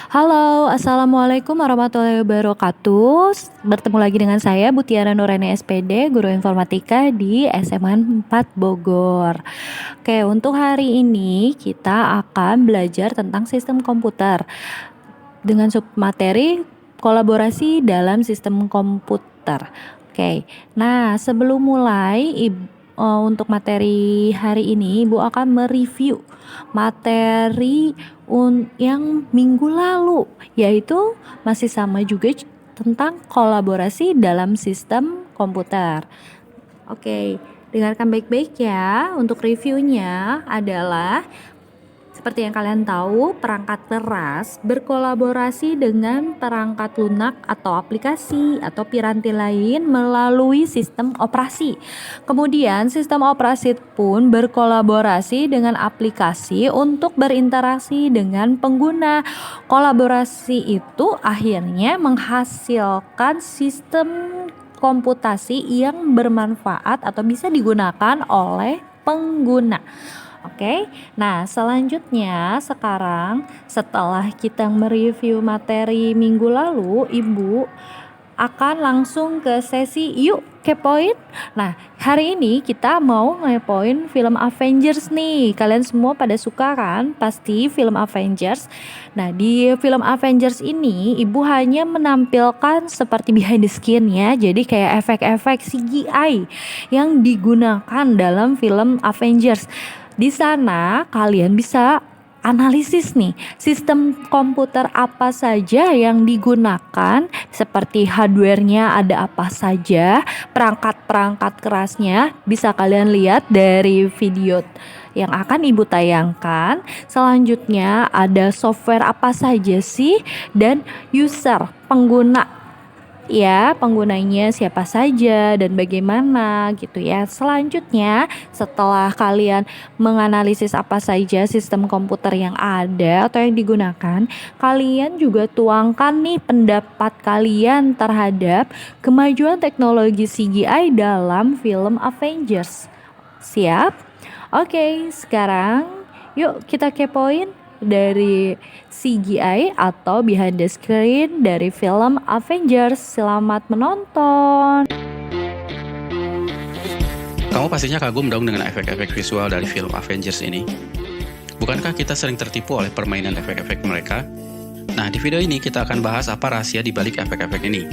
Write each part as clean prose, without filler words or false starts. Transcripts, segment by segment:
Halo, Assalamualaikum warahmatullahi wabarakatuh. Bertemu lagi dengan saya Butiara Nurani SPD, Guru Informatika di SMA 4 Bogor. Oke, untuk hari ini kita akan belajar tentang sistem komputer dengan submateri kolaborasi dalam sistem komputer. Oke, nah sebelum mulai untuk materi hari ini Ibu akan mereview materi yang minggu lalu, yaitu masih sama juga tentang kolaborasi dalam sistem komputer. Oke, dengarkan baik-baik ya. Untuk reviewnya adalah seperti yang kalian tahu, perangkat keras berkolaborasi dengan perangkat lunak atau aplikasi atau piranti lain melalui sistem operasi. Kemudian sistem operasi pun berkolaborasi dengan aplikasi untuk berinteraksi dengan pengguna. Kolaborasi itu akhirnya menghasilkan sistem komputasi yang bermanfaat atau bisa digunakan oleh pengguna. Oke, nah selanjutnya sekarang setelah kita mereview materi minggu lalu, Ibu akan langsung ke sesi yuk kepoin. Nah, hari ini kita mau ngepoin film Avengers nih. Kalian semua pada suka kan? Pasti film Avengers. Nah, di film Avengers ini Ibu hanya menampilkan seperti behind the scene ya. Jadi kayak efek-efek CGI yang digunakan dalam film Avengers. Di sana kalian bisa analisis nih, sistem komputer apa saja yang digunakan, seperti hardware-nya ada apa saja, perangkat-perangkat kerasnya bisa kalian lihat dari video yang akan Ibu tayangkan. Selanjutnya ada software apa saja sih, dan user, pengguna ya, penggunanya siapa saja dan bagaimana gitu ya. Selanjutnya setelah kalian menganalisis apa saja sistem komputer yang ada atau yang digunakan, kalian juga tuangkan nih pendapat kalian terhadap kemajuan teknologi CGI dalam film Avengers. Siap? Oke, sekarang yuk kita kepoin dari CGI atau behind the screen dari film Avengers. Selamat menonton. Kamu pastinya kagum dong dengan efek-efek visual dari film Avengers ini. Bukankah kita sering tertipu oleh permainan efek-efek mereka? Nah, di video ini kita akan bahas apa rahasia di balik efek-efek ini.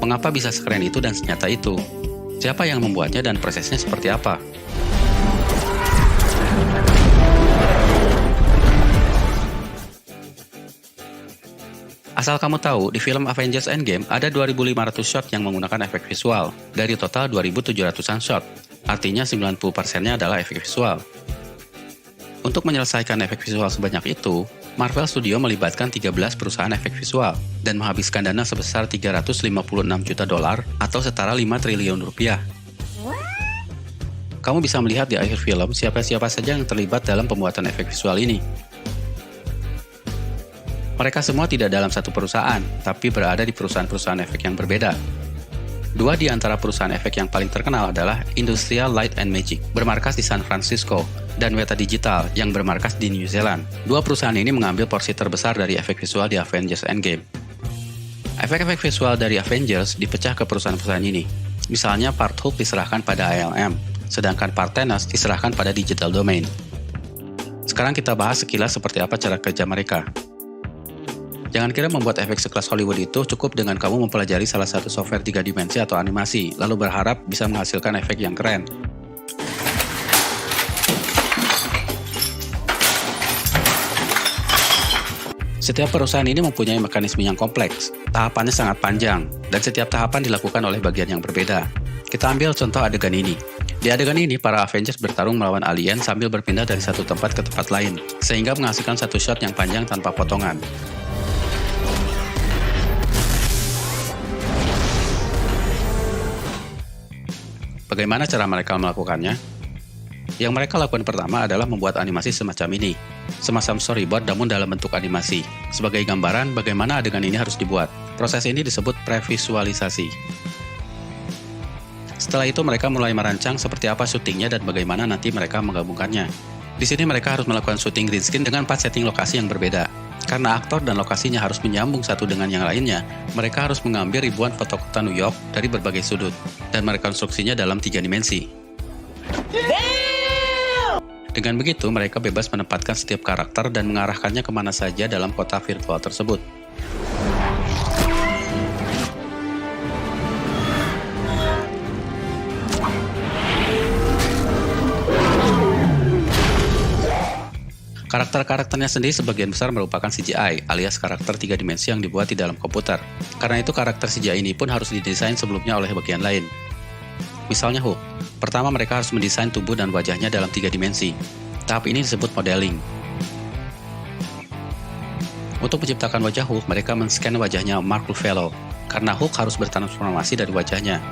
Mengapa bisa sekeren itu dan senyata itu? Siapa yang membuatnya dan prosesnya seperti apa? Asal kamu tahu, di film Avengers Endgame ada 2.500 shot yang menggunakan efek visual, dari total 2.700-an shot, artinya 90%-nya adalah efek visual. Untuk menyelesaikan efek visual sebanyak itu, Marvel Studio melibatkan 13 perusahaan efek visual, dan menghabiskan dana sebesar $356 juta atau setara 5 triliun rupiah. Kamu bisa melihat di akhir film siapa-siapa saja yang terlibat dalam pembuatan efek visual ini. Mereka semua tidak dalam satu perusahaan, tapi berada di perusahaan-perusahaan efek yang berbeda. Dua di antara perusahaan efek yang paling terkenal adalah Industrial Light and Magic, bermarkas di San Francisco, dan Weta Digital, yang bermarkas di New Zealand. Dua perusahaan ini mengambil porsi terbesar dari efek visual di Avengers Endgame. Efek-efek visual dari Avengers dipecah ke perusahaan-perusahaan ini. Misalnya part Hulk diserahkan pada ILM, sedangkan part Thanos diserahkan pada Digital Domain. Sekarang kita bahas sekilas seperti apa cara kerja mereka. Jangan kira membuat efek sekelas Hollywood itu cukup dengan kamu mempelajari salah satu software 3 dimensi atau animasi, lalu berharap bisa menghasilkan efek yang keren. Setiap perusahaan ini mempunyai mekanisme yang kompleks, tahapannya sangat panjang, dan setiap tahapan dilakukan oleh bagian yang berbeda. Kita ambil contoh adegan ini. Di adegan ini, para Avengers bertarung melawan alien sambil berpindah dari satu tempat ke tempat lain, sehingga menghasilkan satu shot yang panjang tanpa potongan. Bagaimana cara mereka melakukannya? Yang mereka lakukan pertama adalah membuat animasi semacam ini, semacam storyboard namun dalam bentuk animasi, sebagai gambaran bagaimana adegan ini harus dibuat. Proses ini disebut previsualisasi. Setelah itu mereka mulai merancang seperti apa syutingnya dan bagaimana nanti mereka menggabungkannya. Di sini mereka harus melakukan syuting green screen dengan 4 setting lokasi yang berbeda. Karena aktor dan lokasinya harus menyambung satu dengan yang lainnya, mereka harus mengambil ribuan foto kota New York dari berbagai sudut dan merekonstruksinya dalam 3 dimensi. Dengan begitu, mereka bebas menempatkan setiap karakter dan mengarahkannya kemana saja dalam kota virtual tersebut. Karakter-karakternya sendiri sebagian besar merupakan CGI, alias karakter 3 dimensi yang dibuat di dalam komputer. Karena itu karakter CGI ini pun harus didesain sebelumnya oleh bagian lain. Misalnya Hulk. Pertama mereka harus mendesain tubuh dan wajahnya dalam 3 dimensi. Tahap ini disebut modeling. Untuk menciptakan wajah Hulk, mereka men-scan wajahnya Mark Ruffalo, karena Hulk harus bertransformasi dari wajahnya.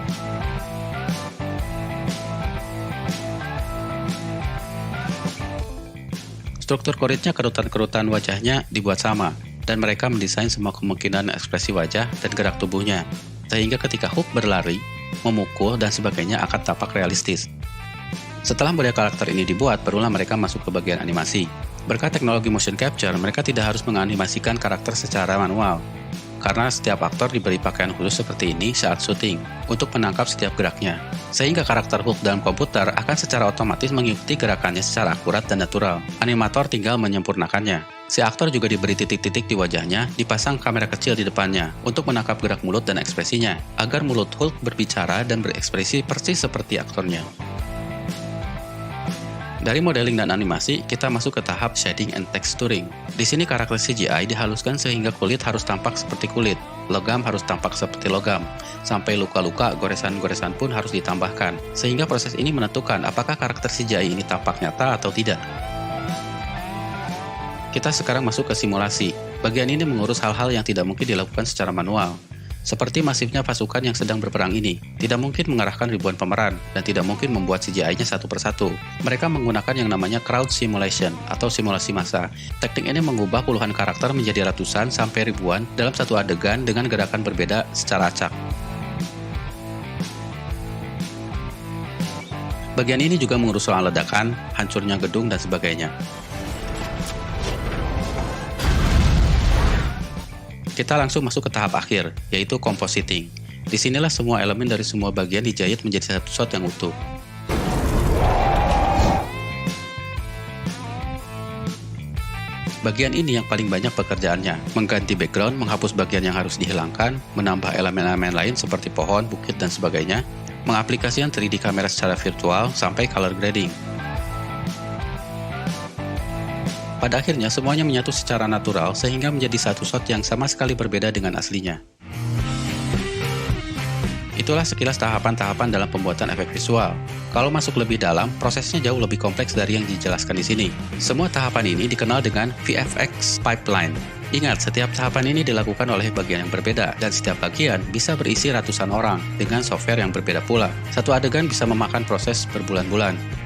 Struktur kuritnya, kerutan-kerutan wajahnya dibuat sama, dan mereka mendesain semua kemungkinan ekspresi wajah dan gerak tubuhnya, sehingga ketika Hulk berlari, memukul, dan sebagainya akan tampak realistis. Setelah model karakter ini dibuat, barulah mereka masuk ke bagian animasi. Berkat teknologi motion capture, mereka tidak harus menganimasikan karakter secara manual, karena setiap aktor diberi pakaian khusus seperti ini saat syuting, untuk menangkap setiap geraknya. Sehingga karakter Hulk dalam komputer akan secara otomatis mengikuti gerakannya secara akurat dan natural. Animator tinggal menyempurnakannya. Si aktor juga diberi titik-titik di wajahnya, dipasang kamera kecil di depannya, untuk menangkap gerak mulut dan ekspresinya, agar mulut Hulk berbicara dan berekspresi persis seperti aktornya. Dari modeling dan animasi, kita masuk ke tahap shading and texturing. Di sini karakter CGI dihaluskan sehingga kulit harus tampak seperti kulit, logam harus tampak seperti logam, sampai luka-luka, goresan-goresan pun harus ditambahkan. Sehingga proses ini menentukan apakah karakter CGI ini tampak nyata atau tidak. Kita sekarang masuk ke simulasi. Bagian ini mengurus hal-hal yang tidak mungkin dilakukan secara manual. Seperti masifnya pasukan yang sedang berperang ini, tidak mungkin mengarahkan ribuan pemeran, dan tidak mungkin membuat CGI-nya satu persatu. Mereka menggunakan yang namanya crowd simulation, atau simulasi massa. Teknik ini mengubah puluhan karakter menjadi ratusan sampai ribuan dalam satu adegan dengan gerakan berbeda secara acak. Bagian ini juga mengurus soal ledakan, hancurnya gedung, dan sebagainya. Kita langsung masuk ke tahap akhir, yaitu compositing. Disinilah semua elemen dari semua bagian dijahit menjadi satu shot yang utuh. Bagian ini yang paling banyak pekerjaannya, mengganti background, menghapus bagian yang harus dihilangkan, menambah elemen-elemen lain seperti pohon, bukit, dan sebagainya, mengaplikasikan 3D kamera secara virtual, sampai color grading. Pada akhirnya semuanya menyatu secara natural sehingga menjadi satu shot yang sama sekali berbeda dengan aslinya. Itulah sekilas tahapan-tahapan dalam pembuatan efek visual. Kalau masuk lebih dalam, prosesnya jauh lebih kompleks dari yang dijelaskan di sini. Semua tahapan ini dikenal dengan VFX pipeline. Ingat, setiap tahapan ini dilakukan oleh bagian yang berbeda, dan setiap bagian bisa berisi ratusan orang dengan software yang berbeda pula. Satu adegan bisa memakan proses berbulan-bulan.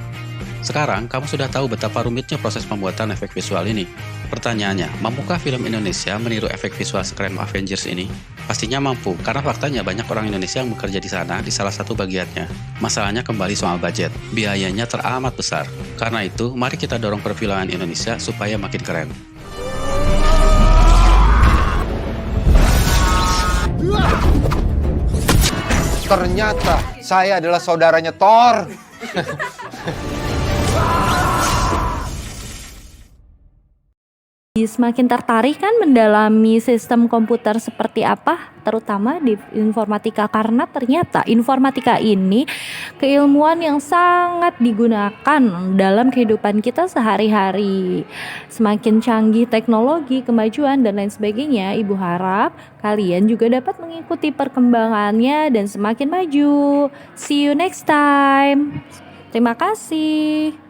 Sekarang, kamu sudah tahu betapa rumitnya proses pembuatan efek visual ini. Pertanyaannya, mampukah film Indonesia meniru efek visual sekeren Avengers ini? Pastinya mampu, karena faktanya banyak orang Indonesia yang bekerja di sana di salah satu bagiannya. Masalahnya kembali soal budget. Biayanya teramat besar. Karena itu, mari kita dorong perfilman Indonesia supaya makin keren. Ternyata saya adalah saudaranya Thor. Semakin tertarik kan mendalami sistem komputer seperti apa, terutama di informatika, karena ternyata informatika ini keilmuan yang sangat digunakan dalam kehidupan kita sehari-hari. Semakin canggih teknologi, kemajuan, dan lain sebagainya, Ibu harap kalian juga dapat mengikuti perkembangannya dan semakin maju. See you next time. Terima kasih.